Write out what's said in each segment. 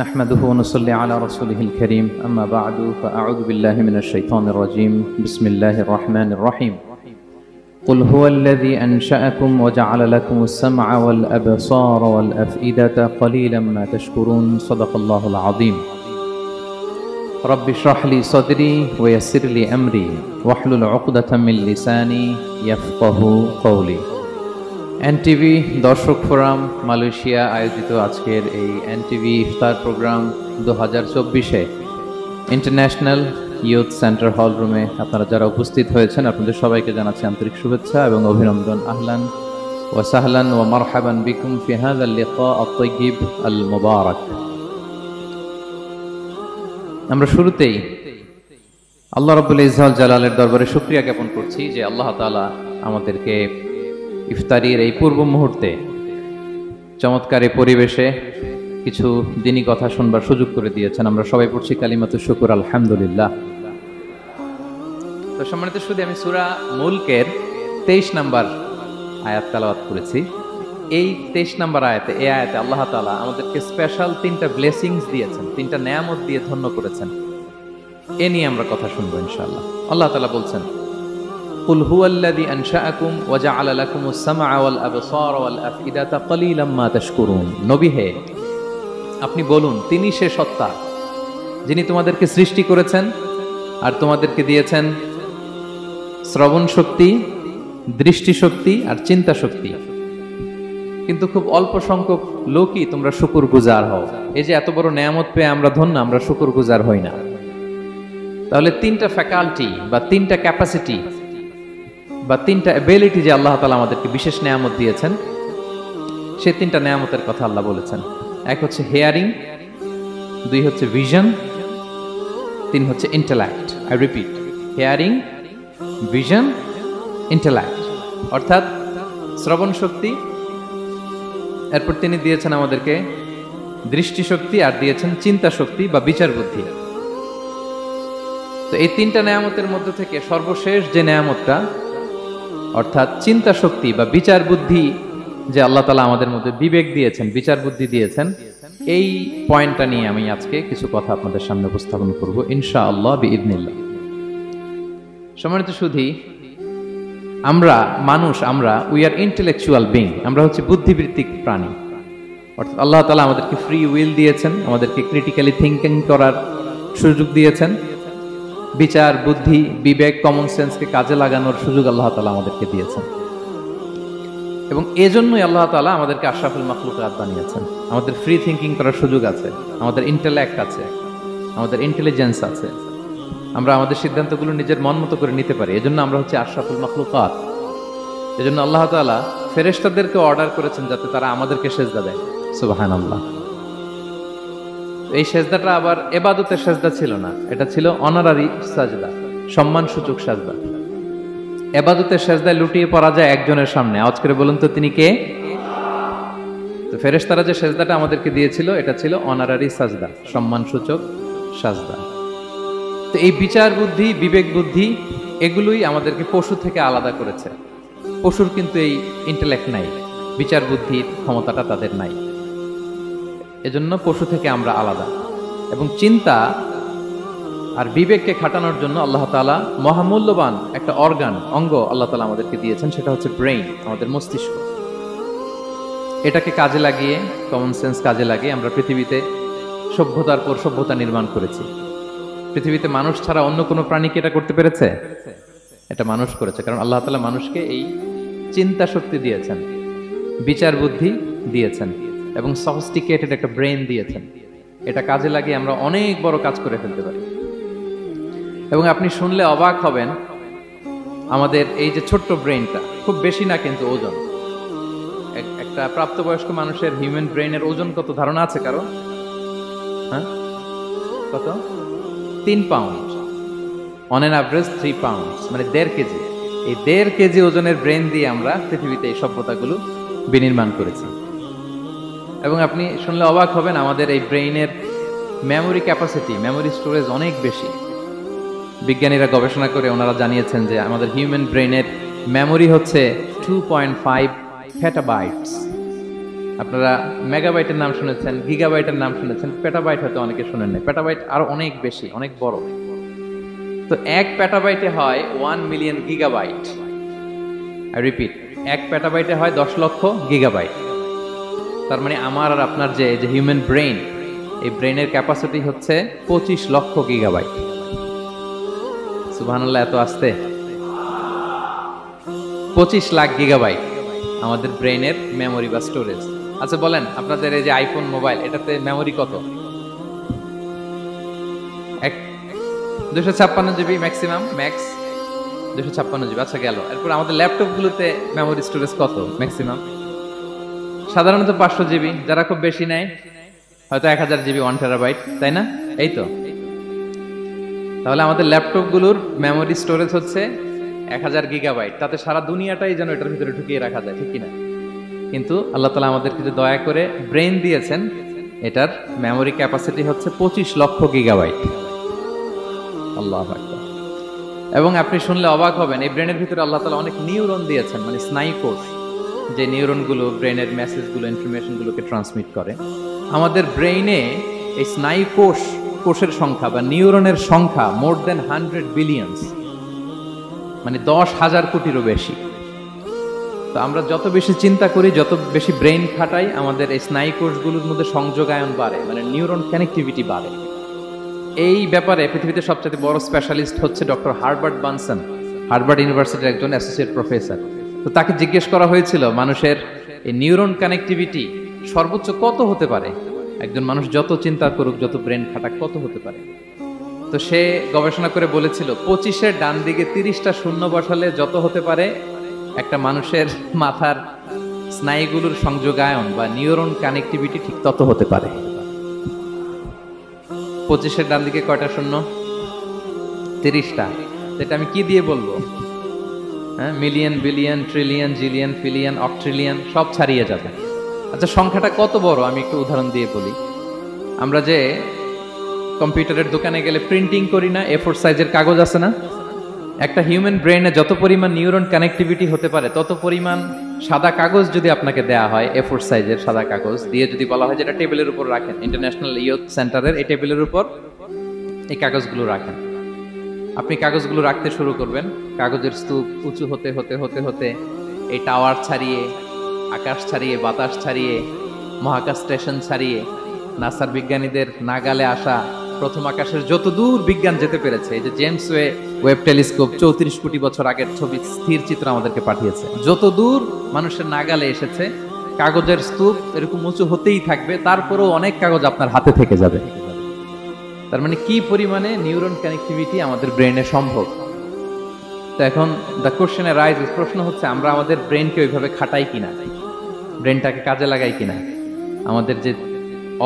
نحمده ونصلي على رسوله الكريم أما بعد فأعوذ بالله من الشيطان الرجيم بسم الله الرحمن الرحيم قل هو الذي أنشأكم وجعل لكم السمع والأبصار والأفئدة قليلا ما تشكرون صدق الله العظيم رب اشرح لي صدري ويسر لي أمري واحلل عقدة من لساني يفقه قولي NTV দর্শক forum Malaysia আয়োজিত আজকের এই এনটিভি ইফতার প্রোগ্রাম 2024-এ ইন্টারন্যাশনাল ইয়ুথ সেন্টার হল রুমে আপনারা যারা উপস্থিত হয়েছেন আপনাদের সবাইকে জানাচ্ছি আন্তরিক শুভেচ্ছা এবং অভিনন্দন। আহলান ওয়া সাহলান ওয়া মারহাবান বিকুম ফি হাযাল লিকা আত-তাইয়িব আল মুবারাক। আমরা শুরুতেই আল্লাহ রাব্বুল ইজ্জাত জালালের দরবারে শুকরিয়া জ্ঞাপন করছি যে আল্লাহ তাআলা আমাদেরকে ইফতারির এই পূর্ব মুহূর্তে চমৎকার এই পরিবেশে কিছু দিনী কথা শুনবার সুযোগ করে দিয়েছেন। আমরা সবাই পড়ছি কালিমাতুশ শুকর আলহামদুলিল্লাহ। তো সম্মানিত শুধু আমি সূরা মুলকের 23 নম্বর আয়াত তেলাওয়াত করেছি। এই 23 নম্বর আয়াতে এই আয়াতে আল্লাহ তাআলা আমাদেরকে স্পেশাল 3টা ব্লেসিংস দিয়েছেন, 3টা নেয়ামত দিয়ে ধন্য করেছেন। এ নিয়ে আমরা কথা শুনবো ইনশাআল্লাহ। আল্লাহ তাআলা বলছেন قل هو الذي أنشأكم وجعل لكم السمع والأبصار والأفئدة قليلا ما تشكرون। নবী হে, আপনি বলুন তিনি সে সত্তা যিনি তোমাদেরকে সৃষ্টি করেছেন আর তোমাদেরকে দিয়েছেন শ্রবণ শক্তি, দৃষ্টি শক্তি আর চিন্তা শক্তি, কিন্তু খুব অল্প সংখ্যক লোকই তোমরা শুকরগুজার হও। এই যে এত বড় নেয়ামত পেয়ে আমরা ধন্য, আমরা শুকরগুজার হই না। তাহলে 3টা ফ্যাকাল্টি বা 3টা ক্যাপাসিটি বা 3টা এবিলিটি যে আল্লাহ তাআলা আমাদেরকে বিশেষ নেয়ামত দিয়েছেন, সেই 3টা নেয়ামতের কথা আল্লাহ বলেছেন। এক হচ্ছে হিয়ারিং, 2 হচ্ছে ভিশন, 3 হচ্ছে intellect. I repeat, hearing, vision, intellect, অর্থাৎ শ্রবণ শক্তি, এরপর তিনি দিয়েছেন আমাদেরকে দৃষ্টি শক্তি আর দিয়েছেন চিন্তা শক্তি বা বিচার বুদ্ধি। তো এই 3টা নেয়ামতের মধ্য থেকে সর্বশেষ যে নেয়ামতটা অর্থাৎ চিন্তা শক্তি বা বিচার বুদ্ধি, যে আল্লাহ তাআলা আমাদের মধ্যে বিবেক দিয়েছেন, বিচার বুদ্ধি দিয়েছেন, এই পয়েন্টটা নিয়ে আমি আজকে কিছু কথা আপনাদের সামনে উপস্থাপন করব ইনশাআল্লাহ বিইذنিল্লাহ। সম্মানিত সুধী, আমরা উই আর ইন্টেলেকচুয়াল বিং, আমরা হচ্ছে বুদ্ধিবৃত্তিক প্রাণী। অর্থাৎ আল্লাহ তাআলা আমাদেরকে ফ্রি উইল দিয়েছেন, আমাদেরকে ক্রিটিক্যালি থিঙ্কিং করার সুযোগ দিয়েছেন, বিচার বুদ্ধি বিবেক কমন সেন্সকে কাজে লাগানোর সুযোগ আল্লাহ তাআলা আমাদেরকে দিয়েছেন। এবং এজন্যই আল্লাহ তাআলা আমাদেরকে আশরাফুল মাখলুকাত বানিয়েছেন। আমাদের ফ্রি থিঙ্কিং করার সুযোগ আছে, আমাদের ইন্টেলেক্ট আছে, আমাদের ইন্টেলিজেন্স আছে, আমরা আমাদের সিদ্ধান্তগুলো নিজের মন মতো করে নিতে পারি। এজন্য আমরা হচ্ছে আশরাফুল মাখলুকাত। এজন্য আল্লাহ তাআলা ফেরেশতাদেরকে অর্ডার করেছেন যাতে তারা আমাদেরকে সেজদা দেয়। সুবহানাল্লাহ। এই সেজদাটা আবার ইবাদতের সেজদা ছিল না, এটা ছিল অনারারি সাজদা, সম্মানসূচক সাজদা। ইবাদতের সেজদায় লুটিয়ে পড়া যায় একজনের সামনে। আওয়াজ করে বলুন তো তিনি কে? তো ফেরেশতারা যে সেজদাটা আমাদেরকে দিয়েছিল এটা ছিল অনারারি সাজদা, সম্মানসূচক সাজদা। তো এই বিচার বুদ্ধি বিবেক বুদ্ধি এগুলোই আমাদেরকে পশু থেকে আলাদা করেছে। পশুর কিন্তু এই ইন্টেলেক্ট নাই, বিচার বুদ্ধির ক্ষমতাটা তাদের নাই, এজন্য পশু থেকে আমরা আলাদা। এবং চিন্তা আর বিবেককে খাটানোর জন্য আল্লাহ তাআলা মহামূল্যবান একটা অঙ্গ আল্লাহ তাআলা আমাদেরকে দিয়েছেন, সেটা হচ্ছে ব্রেইন, আমাদের মস্তিষ্ক। এটাকে কাজে লাগিয়ে, কমন সেন্স কাজে লাগিয়ে আমরা পৃথিবীতে সভ্যতার পর সভ্যতা নির্মাণ করেছি। পৃথিবীতে মানুষ ছাড়া অন্য কোনো প্রাণীকে এটা করতে পেরেছে? এটা মানুষ করেছে, কারণ আল্লাহ তাআলা মানুষকে এই চিন্তা শক্তি দিয়েছেন, বিচার বুদ্ধি দিয়েছেন এবং সফিস্টিকেটেড একটা ব্রেন দিয়েছেন। এটা কাজে লাগিয়ে আমরা অনেক বড় কাজ করে ফেলতে পারি। এবং আপনি শুনলে অবাক হবেন, আমাদের এই যে ছোট্ট ব্রেনটা, খুব বেশি না কিন্তু ওজন, একটা প্রাপ্তবয়স্ক মানুষের হিউম্যান ব্রেনের ওজন কত ধারণা আছে কারো? হ্যাঁ, কত? 3 pound, on an average 3 pound, মানে 1.5 কেজি। এই 1.5 কেজি ওজনের ব্রেন দিয়ে আমরা পৃথিবীতে এই সভ্যতাগুলো বিনির্মাণ করেছি। এবং আপনি শুনলে অবাক হবেন, আমাদের এই ব্রেইনের মেমোরি ক্যাপাসিটি, মেমোরি স্টোরেজ অনেক বেশি। বিজ্ঞানীরা গবেষণা করে ওনারা জানিয়েছেন যে আমাদের হিউম্যান ব্রেইনের মেমোরি হচ্ছে 2.5 পেটাবাইটস। আপনারা মেগাবাইটের নাম শুনেছেন, গিগাবাইটের নাম শুনেছেন, পেটাবাইট হয়তো অনেকে শুনেন নাই। পেটাবাইট আরো অনেক বেশি, অনেক বড়। তো 1 পেটাবাইটে হয় 1 মিলিয়ন গিগাবাইট। আই রিপিট, 1 পেটাবাইটে হয় 10 লক্ষ গিগাবাইট। তার মানে আমার আর আপনার যে হিউম্যান ব্রেইন, এই ব্রেইনের ক্যাপাসিটি হচ্ছে 25 লক্ষ গিগাবাইট। সুবহানাল্লাহ, এত আসতে 25 লাখ গিগাবাইট আমাদের ব্রেইনের মেমোরি বা স্টোরেজ। আচ্ছা বলেন, আপনাদের এই যে আইফোন মোবাইল, এটাতে মেমোরি কত? 256 জিবি ম্যাক্সিমাম, ম্যাক্স 256 জিবি। আচ্ছা গেল। এরপর আমাদের ল্যাপটপ গুলোতে মেমোরি স্টোরেজ কত ম্যাক্সিমাম? সাধারণত 500 জিবি, যারা খুব বেশি নেয় হয়তো 1000 জিবি, 1 টেরাবাইট, তাই না? এই তো। তাহলে আমাদের ল্যাপটপ গুলোর মেমোরি স্টোরেজ হচ্ছে 1000 গিগাবাইট। তাতে সারা দুনিয়াটাই যেন এটার ভিতরে ঢুকিয়ে রাখা যায়, ঠিক কিনা? কিন্তু আল্লাহ তাআলা আমাদেরকে যে দয়া করে ব্রেন দিয়েছেন, এটার মেমোরি ক্যাপাসিটি হচ্ছে 25 লক্ষ গিগাবাইট। আল্লাহু আকবার। এবং আপনি শুনলে অবাক হবেন, এই ব্রেনের ভিতরে আল্লাহ তাআলা অনেক নিউরন দিয়েছেন, মানে স্নায়ু কোষ, যে নিউরনগুলো ব্রেনের মেসেজগুলো, ইনফরমেশনগুলোকে ট্রান্সমিট করে। আমাদের ব্রেইনে এই স্নায়ু কোষের সংখ্যা বা নিউরনের সংখ্যা মোর দেন 100 বিলিয়নস, মানে 10,000 কোটিরও বেশি। তো আমরা যত বেশি চিন্তা করি, যত বেশি ব্রেইন খাটাই, আমাদের এই স্নায়ু কোষগুলোর মধ্যে সংযোগায়ন বাড়ে, মানে নিউরন কানেক্টিভিটি বাড়ে। এই ব্যাপারে পৃথিবীতে সবচেয়ে বড় স্পেশালিস্ট হচ্ছে ডক্টর হার্বার্ট বানসন, হার্ভার্ড ইউনিভার্সিটির একজন অ্যাসোসিয়েট প্রফেসর। তো তাকে জিজ্ঞেস করা হয়েছিল মানুষের এই নিউরন কানেক্টিভিটি সর্বোচ্চ কত হতে পারে, একজন মানুষ যত চিন্তা করুক, যত ব্রেন খাটাক, কত হতে পারে। তো সে গবেষণা করে বলেছিল 25-এর ডান দিকে 30টা শূন্য বসালে যত হতে পারে, একটা মানুষের মাথার স্নায়ুগুলোর সংযোগায়ন বা নিউরন কানেক্টিভিটি ঠিক তত হতে পারে। 25-এর ডান দিকে কয়টা শূন্য? 30টা। এটা আমি কি দিয়ে বলবো? হ্যাঁ, মিলিয়ন, বিলিয়ন, ট্রিলিয়ন, জিলিয়ন, ফিলিয়ন, অক্ট্রিলিয়ন সব ছাড়িয়ে যাবে। আচ্ছা, সংখ্যাটা কত বড় আমি একটু উদাহরণ দিয়ে বলি। আমরা যে কম্পিউটারের দোকানে গেলে প্রিন্টিং করি না, A4 সাইজের কাগজ আছে না? একটা হিউম্যান ব্রেইনে যত পরিমাণ নিউরন কানেক্টিভিটি হতে পারে, তত পরিমাণ সাদা কাগজ যদি আপনাকে দেয়া হয়, A4 সাইজের সাদা কাগজ দিয়ে যদি বলা হয় যেটা টেবিলের উপর রাখেন, ইন্টারন্যাশনাল ইয়ুথ সেন্টারের এই টেবিলের উপর এই কাগজগুলো রাখেন, আপনি কাগজগুলো রাখতে শুরু করবেন। কাগজের স্তূপ উঁচু হতে হতে হতে হতে এই টাওয়ার ছাড়িয়ে, আকাশ ছাড়িয়ে, বাতাস ছাড়িয়ে, মহাকাশ স্টেশন ছাড়িয়ে, নাসার বিজ্ঞানীদের নাগালে আসা প্রথম আকাশের যত দূর বিজ্ঞান যেতে পেরেছে, এই যে জেমস ওয়েব টেলিস্কোপ 34 কোটি বছর আগের ছবি, স্থির চিত্র আমাদেরকে পাঠিয়েছে, যত দূর মানুষের নাগালে এসেছে, কাগজের স্তূপ এরকম উঁচু হতেই থাকবে, তারপরেও অনেক কাগজ আপনার হাতে থেকে যাবে। তার মানে কি পরিমাণে নিউরন কানেক্টিভিটি আমাদের ব্রেইনে সম্ভব। তো এখন দ্য কোশ্চেন রাইজেস, প্রশ্ন হচ্ছে আমরা আমাদের ব্রেনকে ওইভাবে খাটাই কিনা, ব্রেনটাকে কাজে লাগাই কিনা। আমাদের যে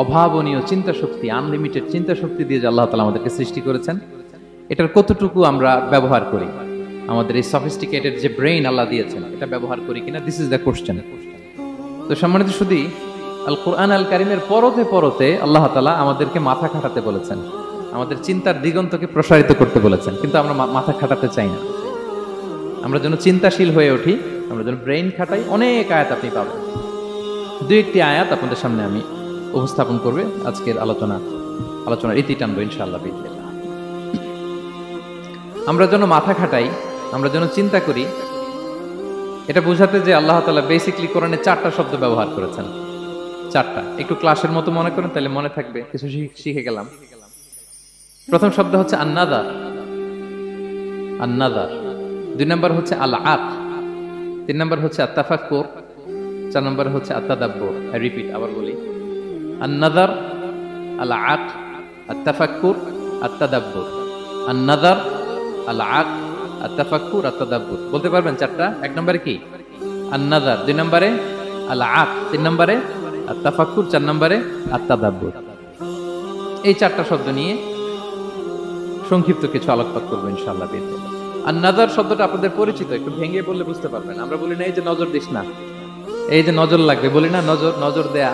অভাবনীয় চিন্তা শক্তি, আনলিমিটেড চিন্তা শক্তি দিয়ে যে আল্লাহ তাআলা আমাদেরকে সৃষ্টি করেছেন, এটার কতটুকু আমরা ব্যবহার করি, আমাদের এই সফিস্টিকেটেড যে ব্রেইন আল্লাহ দিয়েছেন, এটা ব্যবহার করি কিনা, দিস ইজ দ্য কোশ্চেন। তো সম্মানিত শুধু আল কোরআন আল কারিমের পরতে পরতে আল্লাহ তাআলা আমাদেরকে মাথা খাটাতে বলেছেন, আমাদের চিন্তার দিগন্তকে প্রসারিত করতে বলেছেন, কিন্তু আমরা মাথা খাটাতে চাই না। আমরা যেন চিন্তাশীল হয়ে উঠি, আমরা যেন ব্রেইন খাটাই। অনেক আয়াত আপনি পাবেন, দুই একটি আয়াত আপনাদের সামনে আমি উপস্থাপন করবে আজকের আলোচনার ইতি টানবো ইনশাআল্লাহ বিসমিল্লাহ। আমরা যেন মাথা খাটাই, আমরা যেন চিন্তা করি, এটা বোঝাতে যে আল্লাহ তাআলা বেসিক্যালি কোরআনে 4টা শব্দ ব্যবহার করেছেন। 4টা, একটু ক্লাসের মতো মনে করেন, তাহলে মনে থাকবে, কিছু শিখে গেলাম। প্রথম শব্দ হচ্ছে আন-নাযার, আন-নাযার। 2 নম্বর হচ্ছে আল-আক, 3 নম্বর হচ্ছে আত-তাফাক্কুর, 4 নম্বর হচ্ছে আত-তাদাব্বুর। আই রিপিট, আবার বলি, আন-নাযার, আল-আক, আত-তাফাক্কুর, আত-তাদাব্বুর। আন-নাযার, আল-আক, আত-তাফাক্কুর, আত-তাদাব্বুর। বলতে পারবেন 4টা? 1 নম্বরে কি? আন-নাযার, 2 নম্বরে আল-আক, 3 নম্বরে আত-তাফাক্কুর, 4 নম্বরে আত-তাদাব্বুর। এই 4টা শব্দ নিয়ে সংক্ষিপ্ত কিছু আলোকপাত করবো ইনশাআল্লাহ বিসমিল্লাহ। আন-নাযার শব্দটা আপনাদের পরিচিত, একটু ভেঙে বললে বুঝতে পারবেন। আমরা বলি না এই যে নজর দিস না, এই যে নজর লাগবে, বলি না নজর দেয়া।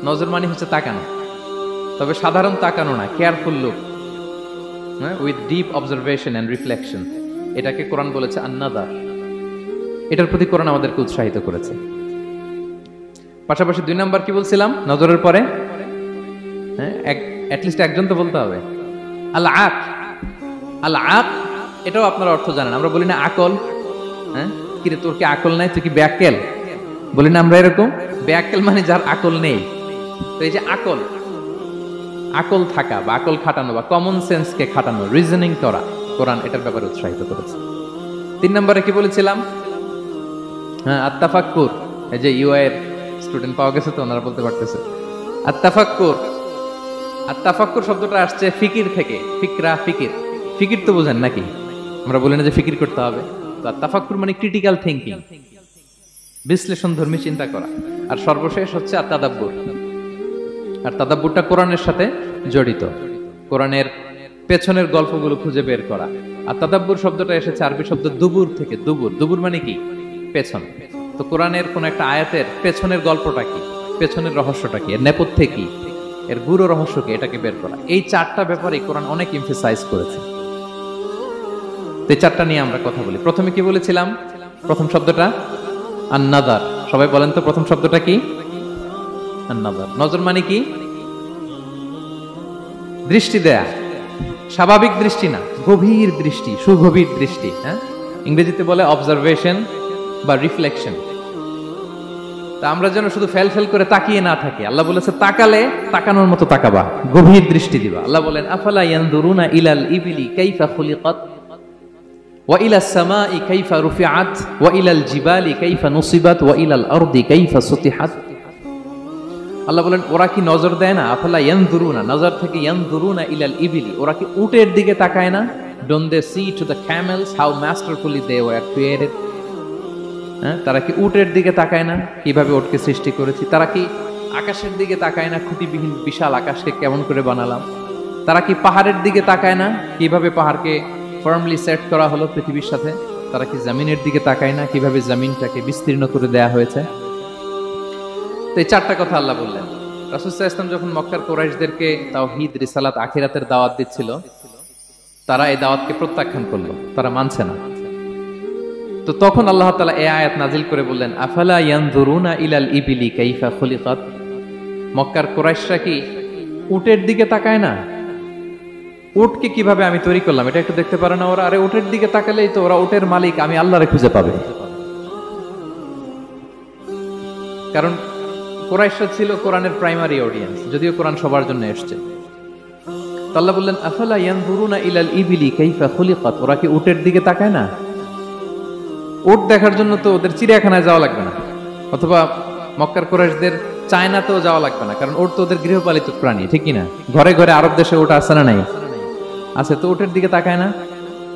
নজর মানে হচ্ছে তাকানো, তবে সাধারণ তাকানো না, careful look with deep observation and reflection, এটাকে কোরআন বলেছে আন-নাযার। এটার প্রতি কোরআন আমাদেরকে উৎসাহিত করেছে। পাশাপাশি 2 নাম্বার কি বলছিলাম নজরের পরে? হ্যাঁ, অ্যাটলিস্ট একজন তো বলতে হবে। আল আক, আল আক, এটাও আপনারা অর্থ জানেন। আমরা বলি না আকল, হ্যাঁ, কিরে তোর কি আকল নাই, তুই কি ব্যাকেল, বলি না আমরা এরকম? ব্যাকেল মানে যার আকল নেই। তো এই যে আকল, আকল থাকা বা আকল খাটানো বা কমন সেন্সকে খাটানো, রিজনিং করা, কোরআন এটার ব্যাপারে উৎসাহিত করেছে। 3 নম্বরে কি বলেছিলাম? হ্যাঁ, আত্তাফাক্কুর। এই যে ইউআই এর স্টুডেন্ট পাওয়া গেছে তো, ওনারা বলতে পারতেছে আত্তাফাক্কুর। আত্তাফাক্কুর শব্দটা আসছে ফিকির থেকে। ফিকরা, ফিকির, ফিকির তো বোঝেন নাকি? আমরা বলি না যে ফিকির করতে হবে? তো আত্তাফাক্কুর মানে ক্রিটিক্যাল থিঙ্কিং, বিশ্লেষণধর্মী চিন্তা করা। আর সর্বশেষ হচ্ছে আত্তাদাব্বুর। আর তাদাব্বুরটা কোরআনের সাথে জড়িত, কোরআনের পেছনের গল্পগুলো খুঁজে বের করা। আর তাদাব্বুর শব্দটা এসেছে আরবি শব্দ দুবুর থেকে। দুবুর, দুবুর মানে কি? পেছন। তো কোরআনের কোন একটা আয়াতের পেছনের গল্পটা কি, পেছনের রহস্যটা কি, এর নেপথ্যে কি, এর গুরু রহস্য কি, এটাকে বের করা। এই 4টা ব্যাপারে কোরআন অনেক এমফাসাইজ করেছে। তো এই 4টা নিয়ে আমরা কথা বলি। প্রথমে কি বলেছিলাম? প্রথম শব্দটা আন-নাযার। সবাই বলেন তো প্রথম শব্দটা কি? আন-নাযার। নজর মানে কি? দৃষ্টি দেয়া, স্বাভাবিক দৃষ্টি না, গভীর দৃষ্টি, সুগভীর দৃষ্টি। হ্যাঁ, ইংরেজিতে বলে অবজারভেশন বা রিফ্লেকশন। তা আমরা যেন শুধু ফেল ফেল করে তাকিয়ে না থাকি। আল্লাহ বলেছে তাকালে তাকানোর মতো তাকাবা, গভীর দৃষ্টি দিবা। আল্লাহ বলেন আফালা ইয়ানদুরুনা ইলাল ইবিলি কাইফা খুলিকাত ওয়া ইলাস সামাই কাইফা রুফিআত ওয়া ইলাল জিবালি কাইফা নুসিবাত ওয়া ইলাল আরদি কাইফা সুতিহাত। আল্লাহ বলেন ওরা কি নজর দেয় না? আফালা ইয়ানদুরুনা, নজর থেকে ইয়ানদুরুনা ইলাল ইবিলি, ওরা কি উটের দিকে তাকায় না? Don't they see to the camels how masterfully they were created. হ্যাঁ, তারা কি উটের দিকে তাকায় না কিভাবে উটকে সৃষ্টি করেছি? তারা কি আকাশের দিকে তাকায় না খুঁটিবিহীন বিশাল আকাশকে কেমন করে বানালাম? তারা কি পাহাড়ের দিকে তাকায় না কিভাবে পাহাড়কে ফার্মলি সেট করা হলো পৃথিবীর সাথে? তারা কি জমিনের দিকে তাকায় না কিভাবে জমিনটাকে বিস্তীর্ণ করে দেয়া হয়েছে? তো এই 4টা কথা আল্লাহ বললেন। রাসূল সাল্লাল্লাহু আলাইহি ওয়াসাল্লাম যখন মক্কার কুরাইশদেরকে তাওহীদ, রিসালাত, আখিরাতের দাওয়াত দিচ্ছিল, তারা এই দাওয়াতকে প্রত্যাখ্যান করলো, তারা মানছে না। তো তখন আল্লাহ তাআলা এই আয়াত নাজিল করে বললেন আফালা ইয়ানজুরুনা ইলাল ইবিলি কাইফা খুলিকাত। মক্কার কুরাইশরা কি উটের দিকে তাকায় না? উটকে কিভাবে আমি তৈরি করলাম এটা একটু দেখতে পারে না ওরা? আরে উটের দিকে তাকালেই তো ওরা উটের মালিক আমি আল্লাহরে খুঁজে পাবে। কারণ কুরাইশরা ছিল কোরআনের প্রাইমারি অডিয়েন্স, যদিও কোরআন সবার জন্য এসেছে। আল্লাহ বললেন আফালা ইয়ানজুরুনা ইলাল ইবিলি কাইফা খুলিকাত। ওরা কি উটের দিকে তাকায় না? উট দেখার জন্য তো ওদের চিড়িয়াখানায় যাওয়া লাগবে না, অথবা মক্কার কুরাইশদের চায়নাতেও যাওয়া লাগবে না, কারণ উট তো ওদের গৃহপালিত প্রাণী, ঠিক কি না? ঘরে ঘরে আরব দেশে উট আছে না নাই? আছে। তো উটের দিকে তাকায় না।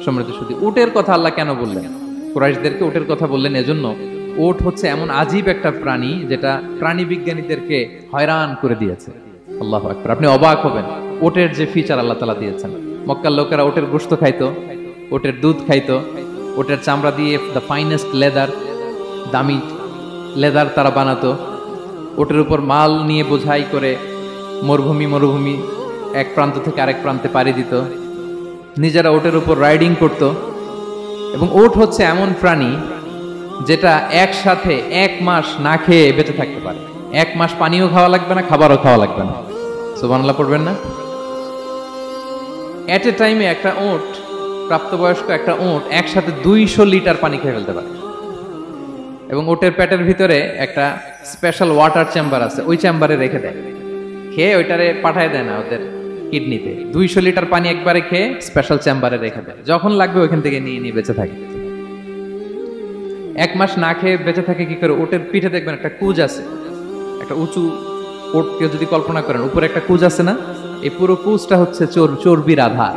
সমৃদ্ধ শুধু উটের কথা আল্লাহ কেন বললেন? কুরাইশদেরকে উটের কথা বললেন এজন্য, উট হচ্ছে এমন আজীব একটা প্রাণী যেটা প্রাণী বিজ্ঞানীদেরকে হয়রান করে দিয়েছে। আল্লাহু আকবার। আপনি অবাক হবেন উটের যে ফিচার আল্লাহ তাআলা দিয়েছেন। মক্কার লোকেরা উটের গোশত খাইতো, উটের দুধ খাইতো, উটের চামড়া দিয়ে দ্য ফাইনেস্ট লেদার, দামি লেদার তারা বানাতো। উটের উপর মাল নিয়ে বোঝাই করে মরুভূমি এক প্রান্ত থেকে আরেক প্রান্তে পাড়ি দিত, নিজেরা উটের উপর রাইডিং করত। এবং উট হচ্ছে এমন প্রাণী যেটা একসাথে 1 মাস না খেয়ে বেঁচে থাকতে পারে। 1 মাস পানিও খাওয়া লাগবে না, খাবারও খাওয়া লাগবে না। সুবহানাল্লাহ পড়বেন না? এট এ টাইমে একটা উট, প্রাপ্তবয়স্ক একটা উট একসাথে 200 লিটার পানি খেয়ে ফেলতে পারে। এবং উটের পেটের ভিতরে একটা স্পেশাল ওয়াটার চেম্বার আছে, ওই চেম্বারে রেখে দেয়, খেয়ে ওইটারে পাঠায় দেয় না ওদের কিডনিতে। 200 লিটার পানি একবারে খেয়ে স্পেশাল চেম্বারে রেখে দেয়, যখন লাগবে ওইখান থেকে নিয়ে নিয়ে বেঁচে থাকে। 1 মাস না খেয়ে বেঁচে থাকে কি করে? উটের পিঠে দেখবেন একটা কুজ আছে, একটা উঁচু উটকে যদি কল্পনা করেন, উপরে একটা কুজ আছে না? এই পুরো কুজটা হচ্ছে চর্বির আধার।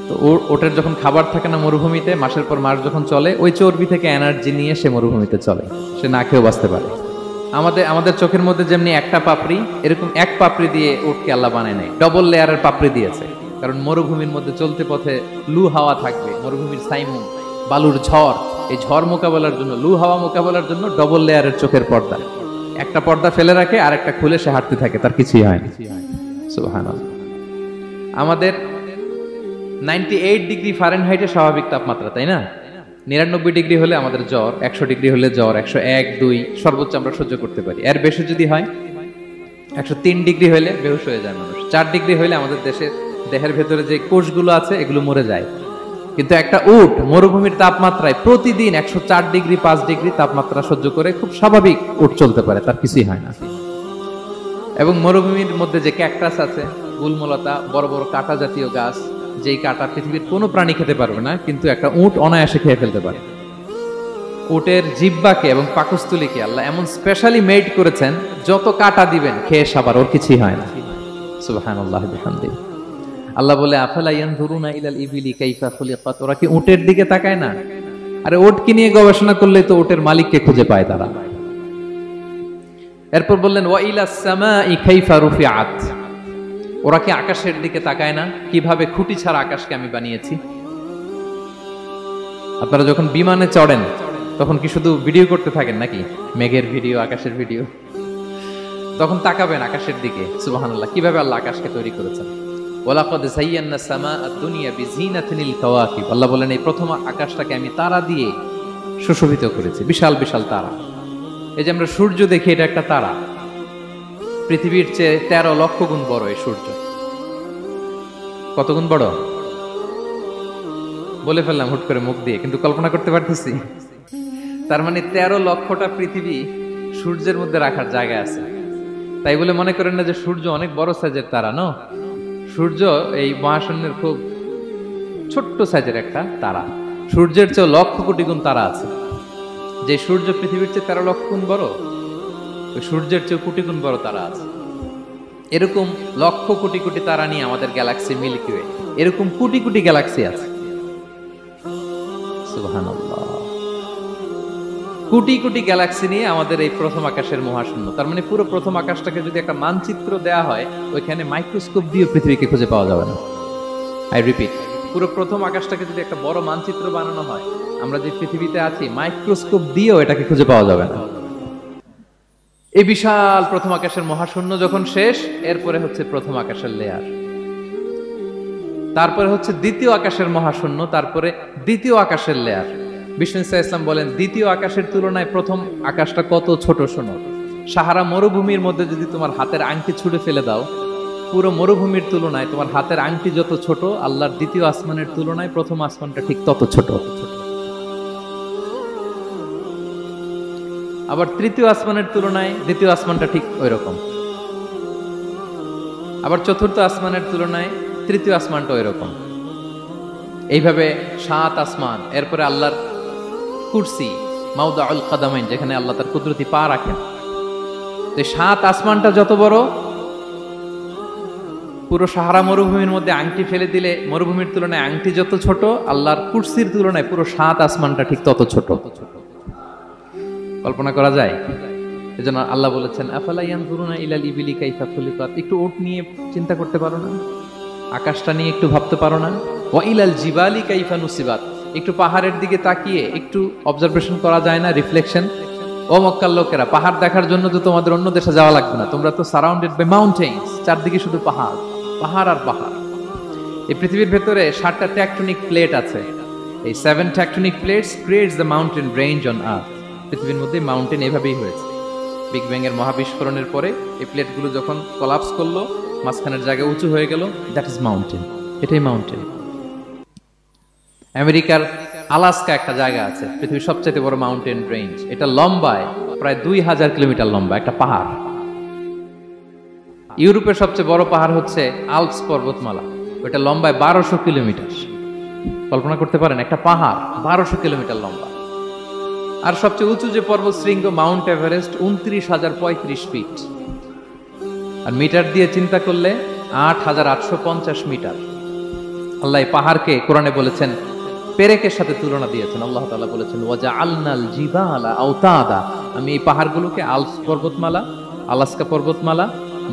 তো ওটের যখন খাবার থাকে না মরুভূমিতে, মাসের পর মাস যখন চলে, ওই চর্বি থেকে এনার্জি নিয়ে সে মরুভূমিতে চলে, সে না খেয়েও বাঁচতে পারে। আমাদের চোখের মধ্যে যেমনি একটা পাপড়ি, এরকম এক পাপড়ি দিয়ে উটকে আল্লাহ বানায় নাই, ডবল লেয়ারের পাপড়ি দিয়েছে। কারণ মরুভূমির মধ্যে চলতে পথে লু হাওয়া থাকবে, মরুভূমির সাইমুন, বালুর ঝড়, এই ঝড় মোকাবেলার জন্য, লু হাওয়া মোকাবেলার জন্য ডবল লেয়ারের চোখের পর্দা। একটা পর্দা ফেলে রাখে আর একটা খুলে সে হাঁটতে থাকে, তার কিছুই হয় না। সুবহানাল্লাহ। আমাদের 98 ডিগ্রি ফারেনহাইটের স্বাভাবিক তাপমাত্রা, তাই না? 99 ডিগ্রি হলে আমাদের জ্বর, 100 ডিগ্রি হলে জ্বর, 101, 2 সর্বোচ্চ আমরা সহ্য করতে পারি। এর বেশি যদি হয়, 103 ডিগ্রি হলে বেহুশ হয়ে যায় মানুষ। 4 ডিগ্রি হলে আমাদের দেহের ভেতরে যে কোষগুলো আছে এগুলো মরে যায়। কিন্তু একটা উট মরুভূমির তাপমাত্রায় প্রতিদিন 104 ডিগ্রি, 5 ডিগ্রি তাপমাত্রা সহ্য করে খুব স্বাভাবিক উট চলতে পারে, তার কিছুই হয় না। এবং মরুভূমির মধ্যে যে ক্যাকটাস আছে, গুলমলতা, বড় বড় কাঁটা জাতীয় গাছ, যেই কাঁটা পৃথিবীর কোনো প্রাণী খেতে পারবে না, কিন্তু একটা উট অনায়াসে খেয়ে ফেলতে পারে। উটের জিহ্বাকে এবং পাকস্থলীকে আল্লাহ এমন স্পেশালি মেড করেছেন, যত কাঁটা দিবেন খেয়ে সাবার ওর কিছুই হয় না। সুবহানাল্লাহ বিহামদিহি। আল্লাহ বলে, আফালা ইয়ানজুরুনা ইলাল ইবিলি কাইফা খুলিকাত, ওরা কি উটের দিকে তাকায় না? আরে উটকে নিয়ে গবেষণা করলে তো উটের মালিককে খুঁজে পায় তারা। এরপর বললেন, ওয়া ইলাস সামাই কাইফা রুফিআত, ওরা কি আকাশের দিকে তাকায় না? কিভাবে খুঁটি ছাড়া আকাশকে আমি বানিয়েছি। আপনারা যখন বিমানে চড়েন তখন কি শুধু ভিডিও করতে থাকেন নাকি? মেঘের ভিডিও, আকাশের ভিডিও, তখন তাকাবেন আকাশের দিকে। সুবহানাল্লাহ, কিভাবে আল্লাহ আকাশকে তৈরি করেছেন। ওয়ালাকাদ যায়্যানা সামা আদ-দুনিয়া বিজিনাতিল কাওয়াকিব, আল্লাহ বলেন এই প্রথম আকাশটাকে আমি তারা দিয়ে সুশোভিত করেছি, বিশাল বিশাল তারা। এই যে আমরা সূর্য দেখি, এটা একটা তারা, পৃথিবীর চেয়ে 13 লক্ষ গুণ বড় এই সূর্য। কত গুণ বড় বলে ফেললাম হুট করে মুখ দিয়ে, কিন্তু কল্পনা করতে পারতেছি। তার মানে 13 লক্ষটা পৃথিবী সূর্যের মধ্যে রাখার জায়গা আছে। তাই বলে মনে করেন না যে সূর্য অনেক বড় সাইজের তারা। ন, সূর্য এই মহাশূন্যের খুব ছোট্ট সাইজের একটা তারা। সূর্যের চেয়ে লক্ষ কোটি গুণ তারা আছে। যে সূর্য পৃথিবীর চেয়ে 13 লক্ষ গুণ বড়, ওই সূর্যের চেয়ে কোটি গুণ বড় তারা আছে। এরকম লক্ষ কোটি কোটি তারা নিয়ে আমাদের গ্যালাক্সি মিল্কি ওয়ে, এরকম কোটি কোটি গ্যালাক্সি আছে। সুবহানাল্লাহ, কোটি কোটি গ্যালাক্সি নিয়ে আমাদের এই প্রথম আকাশের মহাশূন্য। তার মানে পুরো প্রথম আকাশটাকে যদি একটা মানচিত্র দেয়া হয়, ওইখানে মাইক্রোস্কোপ দিয়ে পৃথিবীকে খুঁজে পাওয়া যাবে না। আই রিপিট, পুরো প্রথম আকাশটাকে যদি একটা বড় মানচিত্র বানানো হয়, আমরা যে পৃথিবীতে আছি মাইক্রোস্কোপ দিয়েও এটাকে খুঁজে পাওয়া যাবে না। এই বিশাল প্রথম আকাশের মহাশূন্য যখন শেষ, এরপরে হচ্ছে প্রথম আকাশের লেয়ার, তারপরে হচ্ছে দ্বিতীয় আকাশের মহাশূন্য, তারপরে দ্বিতীয় আকাশের লেয়ার। বিষ্ণু ইসলাম বলেন, দ্বিতীয় আকাশের তুলনায় প্রথম আকাশটা কত ছোট শোনো। সাহারা মরুভূমির মধ্যে যদি তোমার হাতের আংটি ছুঁড়ে ফেলে দাও, পুরো মরুভূমির তুলনায় তোমার হাতের আংটি যত ছোট, আল্লাহর দ্বিতীয় আসমানের তুলনায় প্রথম আসমানটা ঠিক তত ছোট। আবার তৃতীয় আসমানের তুলনায় দ্বিতীয় আসমানটা ঠিক ওই রকম। আবার চতুর্থ আসমানের তুলনায় তৃতীয় আসমানটা ওই রকম। এইভাবে 7 আসমান। এরপরে আল্লাহর কুরসি, মাউদাউল কাদামাইন, যেখানে আল্লাহ তার কুদরতি পা রাখেন। তো 7 আসমানটা যত বড়, পুরো সাহারা মরুভূমির মধ্যে আংটি ফেলে দিলে মরুভূমির তুলনায় আংটি যত ছোট, আল্লাহর কুরসির তুলনায় পুরো 7 আসমানটা ঠিক তত ছোট। কল্পনা করা যায়? এজন্য আল্লাহ বলেছেন, আফালা ইয়ানজুরুনা ইলাল ইবিলি কাইফা খুলিকাত, একটু উট নিয়ে চিন্তা করতে পারো না? আকাশটা নিয়ে একটু ভাবতে পারো না? ওয়া ইলাল জিবালি কাইফা নুসিবাত, একটু পাহাড়ের দিকে তাকিয়ে একটু অবজারভেশন করা যায় না, রিফ্লেকশন। ও মক্কার লোকেরা, পাহাড় দেখার জন্য তো তোমাদের অন্য দেশে যাওয়া লাগবে না, তোমরা তো সারাউন্ডেড বাই মাউন্টেন্স, চারদিকে শুধু পাহাড়, পাহাড় আর পাহাড়। এই পৃথিবীর ভেতরে 7টা টেকটনিক প্লেট আছে। এই 7 tectonic plates creates the mountain range on earth. পৃথিবীর মধ্যে মাউন্টেন এভাবেই হয়েছে। বিগ ব্যাং এর মহাবিস্ফোরণের পরে এই প্লেটগুলো যখন কোলাপস করলো, মাঝখানের জায়গা উঁচু হয়ে গেল, দ্যাট ইজ মাউন্টেন। এটাই মাউন্টেন। আমেরিকার আলাস্কা একটা জায়গা আছে, পৃথিবীর সবচেয়ে বড় মাউন্টেন রেঞ্জ। এটা লম্বায় প্রায় 2000 কিলোমিটার লম্বা একটা পাহাড়। ইউরোপের সবচেয়ে বড় পাহাড় হচ্ছে আল্পস পর্বতমালা, ওটা লম্বায় 1200 কিলোমিটার। কল্পনা করতে পারেন, একটা পাহাড় 1200 কিলোমিটার লম্বা। আর সবচেয়ে উঁচু যে পর্বত শৃঙ্গ মাউন্ট এভারেস্ট 29,035 ফিট। আর মিটার দিয়ে চিন্তা করলে 8,850 মিটার। আল্লাহ পাহাড়কে কোরআনে বলেছেন, পেরেকের সাথে তুলনা দিয়েছেন। আল্লাহ তাআলা বলেছেন, ওয়াজআলনাল জিবালা আওতাদা, আমি এই পাহাড়গুলোকে আল্পস পর্বতমালা, আলাস্কা পর্বতমালা,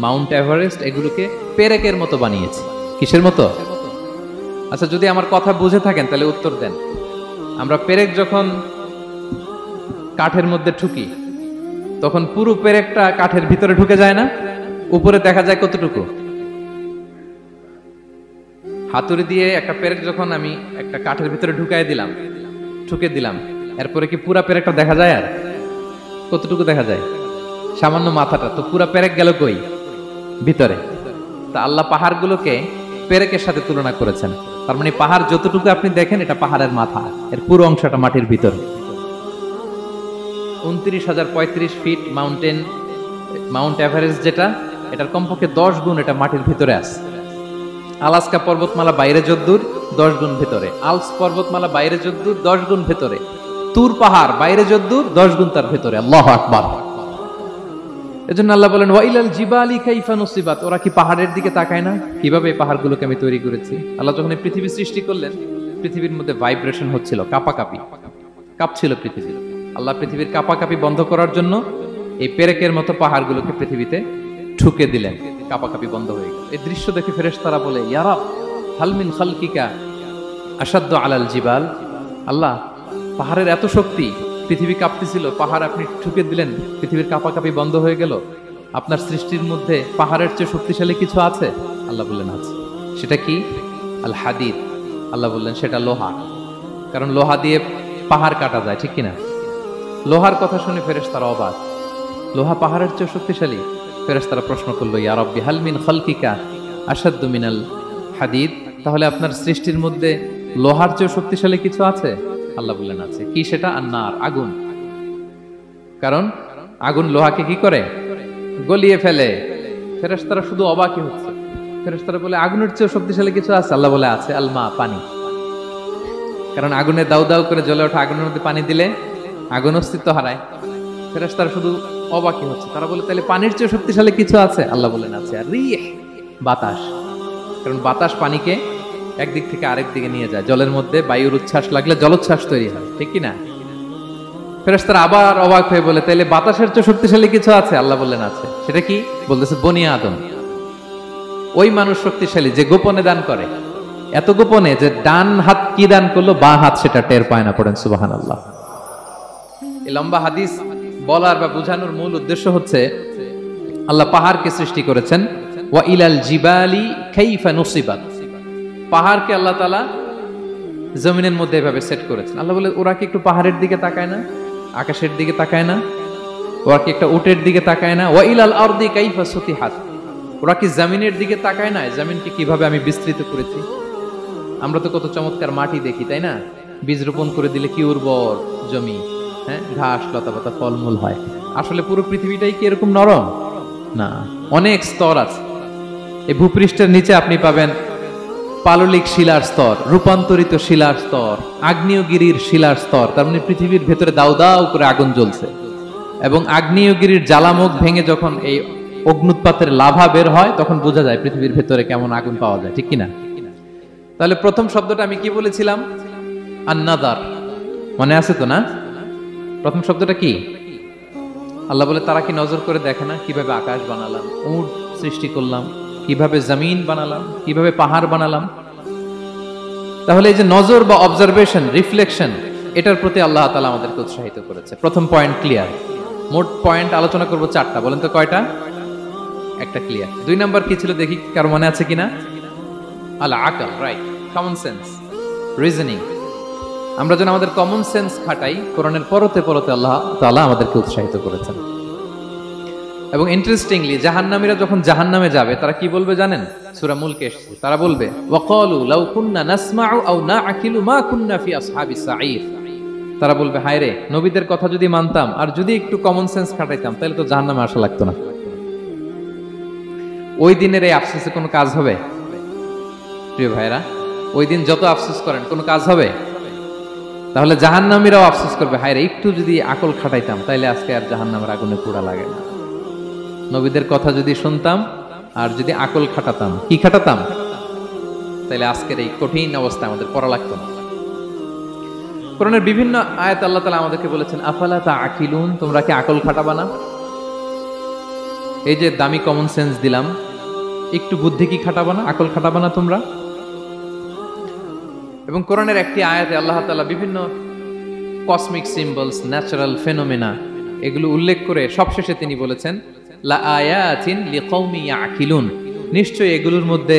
মাউন্ট এভারেস্ট, এগুলোকে পেরেকের মতো বানিয়েছি। কিসের মতো? আচ্ছা, যদি আমার কথা বুঝে থাকেন তাহলে উত্তর দেন। আমরা পেরেক যখন কাঠের মধ্যে ঠুকি, তখন পুরো পেরেকটা কাঠের ভিতরে ঢুকে যায় না? উপরে দেখা যায় কতটুকু? হাতুড়ি দিয়ে একটা পেরেক যখন আমি একটা কাঠের ভিতরে ঢুকাই দিলাম, ঠুকে দিলাম, এরপরে কি পুরা পেরেকটা দেখা যায়? আর কতটুকু দেখা যায়? সামান্য মাথাটা, তো পুরা পেরেক গেল কই? ভিতরে। তা আল্লাহ পাহাড়গুলোকে পেরেকের সাথে তুলনা করেছেন। তার মানে পাহাড় যতটুকু আপনি দেখেন এটা পাহাড়ের মাথা, এর পুরো অংশটা মাটির ভিতরে। 29,035 ফিট মাউন্ট এভারেস্ট যেটা, এটার কমপক্ষে 10 গুণ এটা মাটির ভিতরে আছে। আলাস্কা পর্বতমালা বাইরে যদ্দূর 10 গুণ ভিতরে, আলস পর্বতমালা বাইরে যদ্দূর 10 গুণ ভিতরে, তুর পাহাড় বাইরে যদ্দূর 10 গুণ তার ভিতরে। আল্লাহু আকবার। এজন্য আল্লাহ বলেন ওয়াইলাল জিবালি কাইফা নুসিবাত, ওরা কি পাহাড়ের দিকে তাকায় না কিভাবে এই পাহাড়গুলোকে আমি তৈরি করেছি? আল্লাহ যখন এই পৃথিবী সৃষ্টি করলেন, পৃথিবীর মধ্যে ভাইব্রেশন হচ্ছিল, কাঁপছিল পৃথিবী। আল্লাহ পৃথিবীর কাঁপাকাঁপি বন্ধ করার জন্য এই পেরেকের মতো পাহাড়গুলোকে পৃথিবীতে ঠুকে দিলেন, কাঁপাকাঁপি বন্ধ হয়ে গেল। এই দৃশ্য দেখে ফেরেশতারা বলে ইয়া রাব হাল মিন খালকিকা আশাদ্দু আলাল জিবাল, আল্লাহ পাহাড়ের এত শক্তি, পৃথিবী কাঁপতেছিল, পাহাড় আপনি ঠুকে দিলেন, পৃথিবীর কাঁপাকাঁপি বন্ধ হয়ে গেল। আপনার সৃষ্টির মধ্যে পাহাড়ের চেয়ে শক্তিশালী কিছু আছে? আল্লাহ বললেন আছে। সেটা কি? আল হাদিদ। আল্লাহ বললেন সেটা লোহা, কারণ লোহা দিয়ে পাহাড় কাটা যায়, ঠিক কিনা? লোহার কথা শুনে ফেরেশতারা অবাক, লোহা পাহাড়ের চেয়ে শক্তিশালী? ফেরেশতারা প্রশ্ন করলো ইয়া রাব্বি হাল মিন খালকিকা আশাদ্দু মিনাল হাদিদ, তাহলে আপনার সৃষ্টির মধ্যে লোহার চেয়ে শক্তিশালী কিছু আছে? আল্লাহ বললেন আছে। কি সেটা? আন্নার, আগুন। কারণ আগুন লোহাকে কি করে? গলিয়ে ফেলে। ফেরেশতারা শুধু অবাকই হচ্ছে। ফেরেশতারা বলে আগুনের চেয়ে শক্তিশালী কিছু আছে? আল্লাহ বলে আছে আল মা, পানি। কারণ আগুনে দাউ দাউ করে জ্বলে ওঠা আগুনের মধ্যে পানি দিলে আগুন অস্তিত্ব হারায়। ফেরেশতারা শুধু অবাকই হচ্ছে। তারা বলে তাহলে পানির চেয়ে শক্তিশালী কিছু আছে? আল্লাহ বলেন আছে। আর রিহ, বাতাস। কারণ বাতাস পানিকে একদিক থেকে আরেক দিকে নিয়ে যায়। জলের মধ্যে বায়ুর উচ্ছ্বাস লাগলে জলোচ্ছ্বাস তৈরি হয়, ঠিক কি না? ফেরেশতারা আবার অবাক হয়ে বলে তাহলে বাতাসের চেয়ে শক্তিশালী কিছু আছে? আল্লাহ বললেন আছে। সেটা কি? বলতেছে বনি আদম। ওই মানুষ শক্তিশালী যে গোপনে দান করে, এত গোপনে যে ডান হাত কি দান করলো, বাঁ হাত সেটা টের পায় না। পড়েন সুবহানাল্লাহ। এই লম্বা হাদিস বলার বা বোঝানোর মূল উদ্দেশ্য হচ্ছে আল্লাহ পাহাড়কে সৃষ্টি করেছেন ওয়া ইলাল জিবালি কাইফা নুসিবাত, পাহাড়কে আল্লাহ তাআলা জমিনের মধ্যে এভাবে সেট করেছেন। আল্লাহ বলে ওরা কি একটু পাহাড়ের দিকে তাকায় না, আকাশের দিকে তাকায় না? ওরা কি একটা উটের দিকে তাকায় না? ওয়া ইলাল আরদি কাইফা সুতিহাত, ওরা কি জমিনের দিকে তাকায় না, জমিনকে কিভাবে আমি বিস্তৃত করেছি? আমরা তো কত চমৎকার মাটি দেখি, তাই না? বীজ রোপণ করে দিলে কি উর্বর জমি, হ্যাঁ, ঘাস লতাপাতা ফলমূল হয়। আসলে পুরো পৃথিবীটাই কি এরকম নরম? না, অনেক স্তর আছে। এই ভূপৃষ্ঠের নিচে আপনি পাবেন পাললিক শিলার স্তর, রূপান্তরিত শিলার স্তর, আগ্নেয়গিরির শিলার স্তর। তার মানে পৃথিবীর ভেতরে দাউ দাউ করে আগুন জ্বলছে, এবং আগ্নেয়গিরির জ্বালামুখ ভেঙে যখন এই অগ্নুৎপাতের লাভা বের হয় তখন বোঝা যায় পৃথিবীর ভেতরে কেমন আগুন পাওয়া যায়, ঠিক কিনা? তাহলে প্রথম শব্দটা আমি কি বলেছিলাম? আন-নাযার, মনে আছে তো না? প্রথম শব্দটা কি? আল্লাহ বলে তারা কি নজর করে দেখে না কিভাবে আকাশ বানালাম, উট সৃষ্টি করলাম, কিভাবে জমিন বানালাম, কিভাবে পাহাড় বানালাম? তাহলে এই যে নজর বা অবজারভেশন, রিফ্লেকশন, এটার প্রতি আল্লাহ তাআলা আমাদেরকে উৎসাহিত করেছে। প্রথম পয়েন্ট ক্লিয়ার। মোট পয়েন্ট আলোচনা করব 4টা, বলেন তো কয়টা? একটা ক্লিয়ার। 2 নাম্বার কি ছিল দেখি কার মনে আছে কিনা? আল আকল, রাইট, কমন সেন্স, রিজনিং। আমরা যেন আমাদের কমন সেন্স খাটাই, কোরআনের পরতে পরতে আল্লাহ তাআলা আমাদেরকে উৎসাহিত করেছেন। এবং ইন্টারেস্টিংলি জাহান্নামীরা যখন জাহান্নামে যাবে তারা কি বলবে জানেন? সূরা মুলকে এসেছে, তারা বলবে ওয়াকালু লাউ কুননা নাসমাউ আও নাআকিলু মা কুননা ফি আসহাবিস সাঈর। তারা বলবে হায় রে, নবীদের কথা যদি মানতাম আর যদি একটু কমন সেন্স খাটাইতাম তাহলে তো জাহান্নামে আসা লাগতো না। ওই দিনের এই আফসোসে কোনো কাজ হবে? প্রিয় ভাইরা, ওই দিন যত আফসোস করেন কোনো কাজ হবে? তাহলে জাহান্নামীরাও আফসোস করবে হায় রে, একটু যদি আকল খাটাইতাম তাইলে আজকে আর জাহান্নামের আগুনে পোড়া লাগে না। নবীদের কথা যদি শুনতাম আর যদি আকল খাটাতাম, কি খাটাতাম, তাইলে আজকের এই কঠিন অবস্থা আমাদের পড়া লাগতো না। কোরআনের বিভিন্ন আয়াত আল্লাহ তাআলা আমাদেরকে বলেছেন আফালা তাআকিলুন, তোমরা কি আকল খাটাবা না? এই যে দামি কমন সেন্স দিলাম, একটু বুদ্ধি কি খাটাবা না, আকল খাটাবা না তোমরা? এবং কোরআনের একটি আয়াতে আল্লাহ তাআলা বিভিন্ন কসমিক সিম্বলস, ন্যাচারাল ফেনোমেনা, এগুলো উল্লেখ করে সবশেষে তিনি বলেছেন লা আয়াতিন লিকাউমি ইয়াকিলুন, নিশ্চয়ই এগুলোর মধ্যে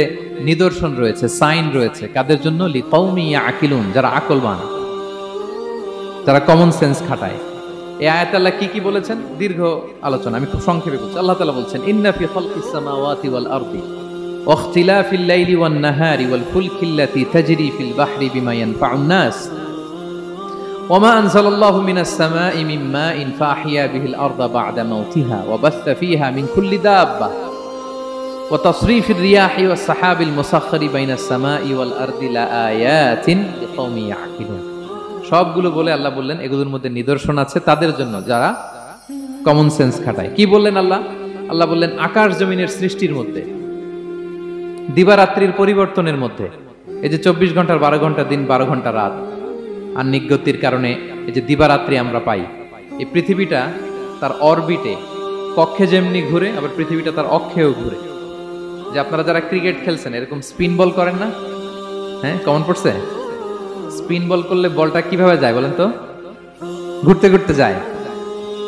নিদর্শন রয়েছে, সাইন রয়েছে, কাদের জন্য? লিকাউমি ইয়াকিলুন, যারা আকলবান। যারা কমন সেন্স খাটায়। এই আয়াতে আল্লাহ কি কি বলেছেন, দীর্ঘ আলোচনা, আমি খুব সংক্ষেপে বলছি। আল্লাহ তাআলা বলছেন, ইন্না ফি খালকিস সামাওয়াতি ওয়াল আরদি ওয়া ইখতিলাফিল লাইলি ওয়ান নাহারি ওয়াল ফুলকিল্লাতি তাজরি ফিল বাহরি বিমা ইয়ানফাউন নাস ওয়া মা আনজালাল্লাহু মিনাস সামাই মিন মাইন ফাআহইয়া বিহিল আরদা বা'দা মাউতিহা ওয়া বাসসা ফিহা মিন কুল্লি দাব্বা ওয়া তাসরিফির রিয়াহি ওয়াস সাহাবিল মুসাখখারি বাইনাস সামাই ওয়াল আরদি লাআয়াতিন লিকাওমিন ইয়াকিলুন। সবগুলো বলে আল্লাহ বললেন এগুলোর মধ্যে নিদর্শন আছে তাদের জন্য যারা কমন সেন্স খাটায়। কি বললেন আল্লাহ? আল্লাহ বললেন আকাশ জমিনের সৃষ্টির মধ্যে, দিবারাত্রির পরিবর্তনের মধ্যে, এই যে 24 ঘন্টার 12 ঘন্টা দিন 12 ঘন্টা রাত, আর নিগতির কারণে এই যে দিবারাত্রি আমরা পাই, এই পৃথিবীটা তার অরবিটে কক্ষে যেমনি ঘুরে, আবার পৃথিবীটা তার অক্ষেও ঘুরে। যে আপনারা যারা ক্রিকেট খেলছেন এরকম স্পিন বল করেন না? হ্যাঁ, কমন পড়ছে? স্পিন বল করলে বলটা কিভাবে যায় বলেন তো? ঘুরতে ঘুরতে যায়।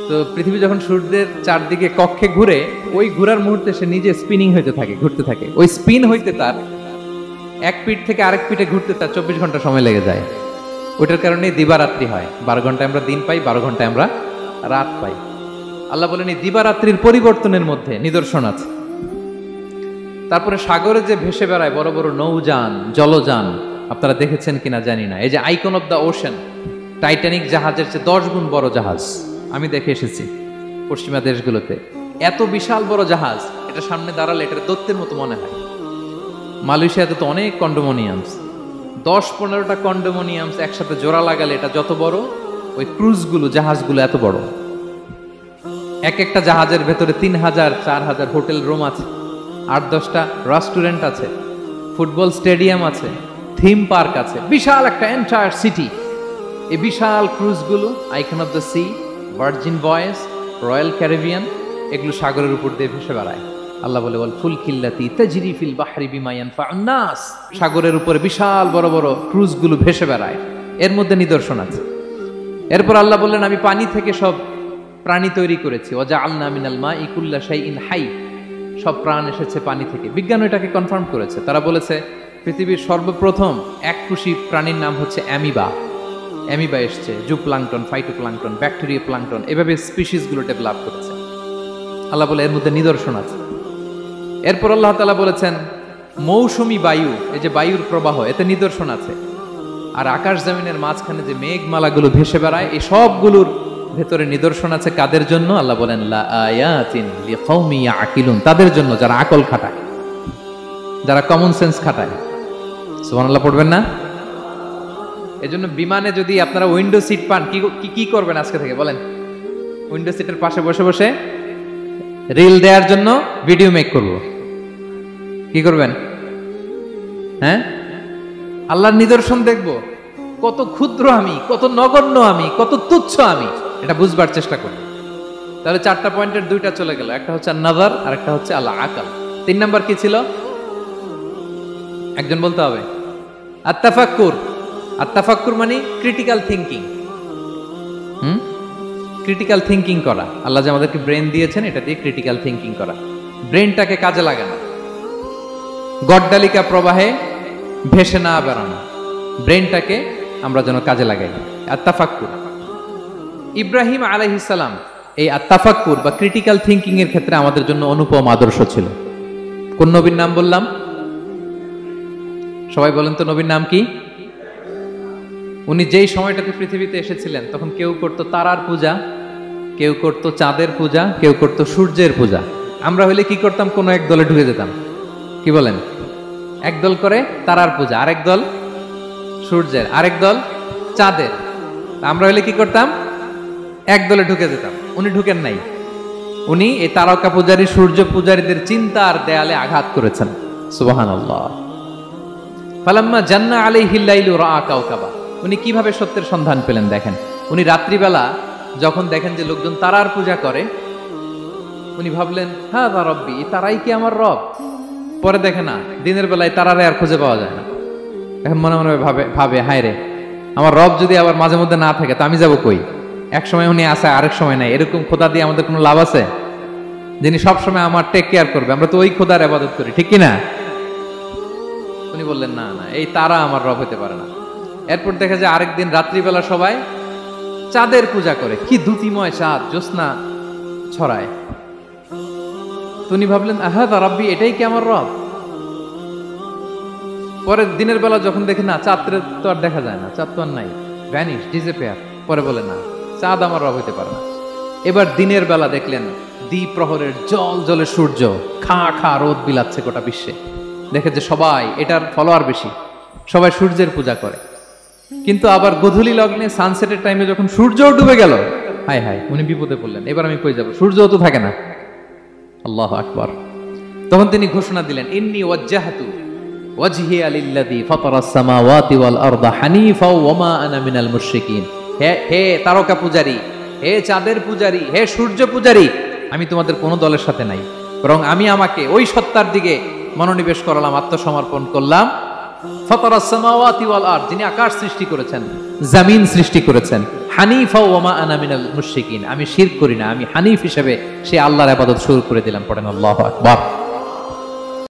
তো পৃথিবী যখন সূর্যের চারদিকে কক্ষে ঘুরে, ওই ঘোরার মুহূর্তে সে নিজে স্পিনিং হইতে থাকে, ঘুরতে থাকে। ওই স্পিন হইতে তার এক পিঠ থেকে আরেক পিঠে ঘুরতে তার 24 ঘন্টা সময় লেগে যায়। ওইটার কারণে দিবারাত্রি হয়। 12 ঘন্টায় আমরা দিন পাই, 12 ঘন্টায় আমরা রাত পাই। আল্লাহ বলেন এই দিবারাত্রির পরিবর্তনের মধ্যে নিদর্শন আছে। তারপরে সাগরে যে ভেসে বেড়ায় বড় বড় নৌযান, জলযান, আপনারা দেখেছেন কিনা জানি না, এই যে icon of the ocean, Titanic জাহাজের চেয়ে 10 গুণ বড় জাহাজ, আমি দেখে এসেছি পশ্চিমা দেশগুলোতে। এত বিশাল বড় জাহাজ, এটা সামনে দাঁড়ালে এটার দত্তের মতো মনে হয়। মালয়েশিয়াতে তো অনেক কন্ডোমোনিয়ামস, 10-15টা কন্ডোমোনিয়ামস একসাথে জোড়া লাগালে এটা যত বড়, ওই ক্রুজগুলো, জাহাজগুলো এত বড়। এক একটা জাহাজের ভেতরে 3000-4000 হোটেল রুম আছে, 8-10টা রেস্টুরেন্ট আছে, ফুটবল স্টেডিয়াম আছে, থিম পার্ক আছে, বিশাল একটা এন্টায়ার সিটি। এই বিশাল ক্রুজগুলো, Icon of the Sea, Virgin voyages, Royal Caribbean, এগুলো সাগরের উপর দিয়ে ভেসে বেড়ায়। আল্লাহ বলে ওয়াল ফুলকিল্লাতি তাজরি ফিল বাহরি বিমা ইয়ানফাউন নাস, সাগরের উপরে বিশাল বড় বড় ক্রুজগুলো ভেসে বেড়ায়, এর মধ্যে নিদর্শন আছে। এরপর আল্লাহ বললেন আমি পানি থেকে সব প্রাণী তৈরি করেছি। ওয়া জাআলনা মিনাল মাই কুল্লা শাইইন হাই, সব প্রাণ এসেছে পানি থেকে। বিজ্ঞান এটাকে কনফার্ম করেছে। তারা বলেছে পৃথিবীর সর্বপ্রথম এককোষী প্রাণীর নাম হচ্ছে অ্যামিবা। অ্যামিবা এসছে, জুপ্লাঙ্কটন, ফাইটোপ্লাঙ্কটন, ব্যাকটেরিয়া প্লাঙ্কটন, এভাবে স্পিসিসগুলো ডেভেলপ করেছে। আল্লাহ বলে এর মধ্যে নিদর্শন আছে। এরপর আল্লাহ তাআলা বলেছেন মৌসুমী বায়ু, এই যে বায়ুর প্রবাহ, এতে নিদর্শন আছে। আর আকাশ জমিনের মাঝখানে যে মেঘমালাগুলো ভেসে বেড়ায়, এই সবগুলোর ভেতরে নিদর্শন আছে। কাদের জন্য? আল্লাহ বলেন লা আয়াতিন লিকাওমি ইয়াকিলুন, তাদের জন্য যারা আকল খাটায়, যারা কমন সেন্স খাটায়। সুবহানাল্লাহ পড়বেন না? এজন্য বিমানে যদি আপনারা উইন্ডো সিট পান, কি করবেন আজকে থেকে বলেন? উইন্ডো সিটের পাশে বসে বসে রিল দেওয়ার জন্য ভিডিও মেক করব, কি করবেন? হ্যাঁ, আল্লাহর নিদর্শন দেখব, কত ক্ষুদ্র আমি, কত নগণ্য আমি, কত তুচ্ছ আমি, এটা বুঝবার চেষ্টা করব। তাহলে 4টা পয়েন্টের 2টা চলে গেল, একটা হচ্ছে নাযার আর একটা হচ্ছে আল আকল। 3 নাম্বার কি ছিল? একজন বলতে হবে। আত-তাফাক্কুর। আত-তাফাক্কুর মানে ক্রিটিক্যাল থিংকিং। ক্রিটিক্যাল থিংকিং করা। আল্লাহ যে আমাদেরকে ব্রেন দিয়েছেন, এটা দিয়ে ক্রিটিক্যাল থিংকিং করা, ব্রেনটাকে কাজে লাগানো, গড্ডালিকা প্রবাহে ভেসে না বেড়ানো, ব্রেনটাকে আমরা যেন কাজে লাগাই। আত-তাফাক্কুর। ইব্রাহিম আলাইহিস সালাম এই আত-তাফাক্কুর বা ক্রিটিক্যাল থিংকিং এর ক্ষেত্রে আমাদের জন্য অনুপম আদর্শ ছিল। কোন নবীর নাম বললাম? সবাই বলেন তো নবীর নাম কি? উনি যেই সময়টাতে পৃথিবীতে এসেছিলেন তখন কেউ করতো তারার পূজা, কেউ করতো চাঁদের পূজা, কেউ করতো সূর্যের পূজা। আমরা হইলে কি করতাম? কোনো এক দলে ঢুকে যেতাম। কি বলেন? এক দল করে তারার পূজা, আরেক দল সূর্যের, আরেক দল চাঁদের। আমরা হইলে কি করতাম? এক দলে ঢুকে যেতাম। উনি ঢুকেন নাই। উনি এই তারকা পূজারী, সূর্য পূজারীদের চিন্তার দেয়ালে আঘাত করেছেন। সুবহানাল্লাহ। ফালাম্মা জান্না আলাইহিল লাইলু রাআ কাওকাবা। উনি কিভাবে সত্যের সন্ধান পেলেন দেখেন। উনি রাত্রিবেলা যখন দেখেন যে লোকজন তারার পূজা করে, উনি ভাবলেন হাযা রব্বি, তারাই কি আমার রব? পরে দেখে না, দিনের বেলায় তারারে আর খুঁজে পাওয়া যায় না। এখন মনে মনে ভাবে হায় রে, আমার রব যদি আবার মাঝে মধ্যে না থাকে তো আমি যাব কই? এক সময় উনি আসে, আরেক সময় নাই। এরকম খোদা দিয়ে আমাদের কোনো লাভ আছে? যিনি সবসময় আমার টেক কেয়ার করবে, আমরা তো ওই খোদার ইবাদত করি, ঠিক কিনা? উনি বললেন না না, এই তারা আমার রব হতে পারে না। এরপর দেখা যায় আরেকদিন রাত্রিবেলা সবাই চাঁদের পূজা করে, কি দ্যুতিময় চাঁদ, জ্যোৎস্না ছড়ায়। তিনি ভাবলেন আহাদা রাব্বি, এটাই কি আমার রব? পরে দিনের বেলা যখন দেখে না, চাঁদ তো আর দেখা যায় না, চাঁদ তো আর নাই, ভ্যানিশ, ডিসঅ্যাপিয়ার। পরে বলে না, চাঁদ আমার রব হইতে পারে না। এবার দিনের বেলা দেখলেন দ্বীপ প্রহরের জল জলে সূর্য খা খা রোদ বিলাচ্ছে গোটা বিশ্বে। দেখে যে সবাই এটার ফলোয়ার বেশি, সবাই সূর্যের পূজা করে। কিন্তু আবার গোধূলি লগ্নে সানসেটের টাইমে যখন সূর্য ডুবে গেল, হায় হায়, উনি বিপদে পড়লেন, এবার আমি কই যাব, সূর্যও তো থাকে না। আল্লাহু আকবার। তখন তিনি ঘোষণা দিলেন, ইন্নী ওয়াজ্জাহতু ওয়াজহিয়া লিল্লাযী ফাতারাস সামাওয়াতি ওয়াল আরদা হানিফা ওয়া মা আনা মিনাল মুশরিকিন। হে তারকা পূজারী, হে চাঁদের পূজারী, হে সূর্য পূজারী, আমি তোমাদের কোনো দলের সাথে নাই, বরং আমি আমাকে ওই সত্তার দিকে মনোনিবেশ করলাম, আত্মসমর্পণ করলাম। ফাতারাস সামাওয়াতি ওয়াল আরদ, যিনি আকাশ সৃষ্টি করেছেন, জমিন সৃষ্টি করেছেন। হানিফা ওয়া মা আনা মিনাল মুশরিকিন, আমি শিরক করি না, আমি হানিফ হিসেবে সেই আল্লাহর ইবাদত শুরু করে দিলাম। পড়েন আল্লাহু আকবার।